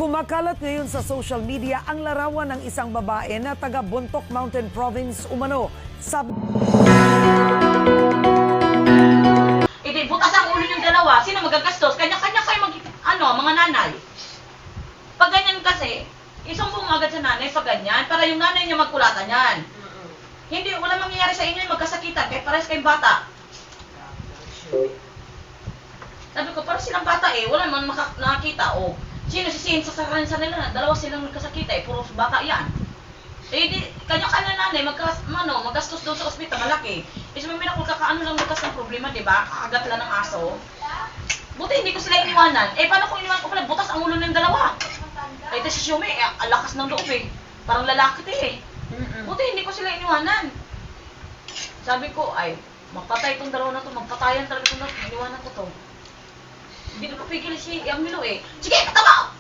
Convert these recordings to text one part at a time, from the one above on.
Kumakalat ngayon sa social media ang larawan ng isang babae na taga Bontoc Mountain Province umano. Hindi, butas ang ulo yung dalawa. Sino magagastos? Kanya-kanya kayo mga nanay. Pag ganyan kasi, isumbong mo agad sa nanay pag ganyan, para yung nanay niya magkulatan yan. Hindi, wala mangyayari sa inyo yung magkasakitan, kahit parehas kayong bata. Sabi ko, parang silang bata wala man nakakita. Sino sisihin sa kanila na dalawa silang nagkasakita puro bata yan. Di, kanya-kanya nanay, magastos doon sa ospital, malaki. Sumimina kung kakaano lang magkas ng problema, di ba? Kakagat lang ng aso. Buti hindi ko sila iniwanan. Paano kung iniwanan ko pala? Butas ang ulo ng dalawa. Ito si Shumi, ang lakas ng loob Parang lalaki Buti hindi ko sila iniwanan. Sabi ko, mapatay itong dalawa na to, magpatayan talaga itong dalawa. Iniwanan ko to. Hindi ko pigil si Milo Sige, katama!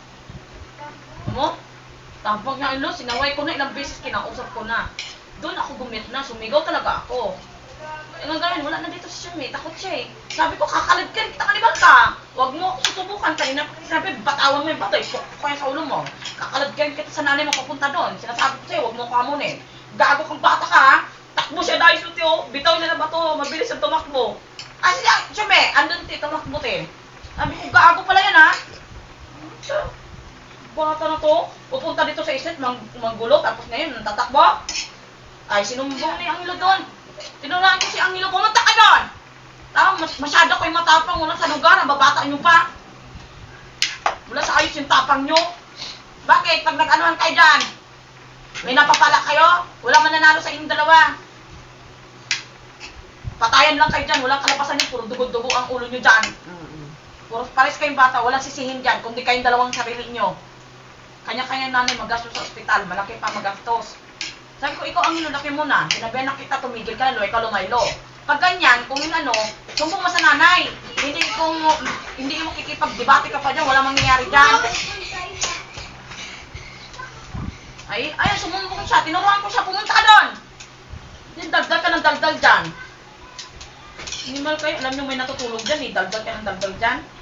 Mo? Tampag niya sinaway ko na ilang beses, kinausap ko na. Doon ako gumit na, sumigaw talaga ako. Ang gawin, wala na dito si Shumi, takot siya Sabi ko, kakalagkan kita kanibal ka. Huwag mo ako susubukan kanina. Sinabi, batawan mo yung bato, kaya sa ulo mo. Kakalagkan kita sa nanay mo papunta doon. Sinasabi ko sa'yo, huwag mo ako hamunin. Gago kang bata ka ha. Takbo siya dahil suti bitaw niya na bato, mabilis ang tumakbo. Siya, Shumi, andun tumakbo Sabi ko, gago pala yan ha. Bata na to, pupunta dito sa islet, manggulo, tapos ngayon, tatakbo. Sinumbong ni Angelo doon. Tinulaan ko si Angelo, pumunta ka doon! Masyado ko'y matapang, wala sa lugar, ang babata nyo pa. Wala sa ayos yung tapang nyo. Bakit? Pag nag-anuhan kayo dyan, may napapala kayo? Wala mananalo sa inyong dalawa. Patayan lang kayo dyan, walang kalapasan nyo, puro dugo-dugo ang ulo nyo dyan. Puro pares kayong bata, walang sisihin dyan, kundi kayong dalawang sarili nyo. Kanya-kanya nanay magastos sa ospital, malaki pa magastos. Sabi ko, ikaw ang laki mo na. Sinabihan na kita, tumigil ka na, ikaw lumaylo. Pag ganyan, kung sumbong mo sa nanay. Hindi mo kikipag-debate ka pa dyan, wala mangyayari dyan. Sumumbong siya, tinuruan ko siya, pumunta ka doon. Dagdag ka ng dagdag dyan. Minimal kayo, alam nyo may natutulog dyan dagdag ka ng dagdag dyan.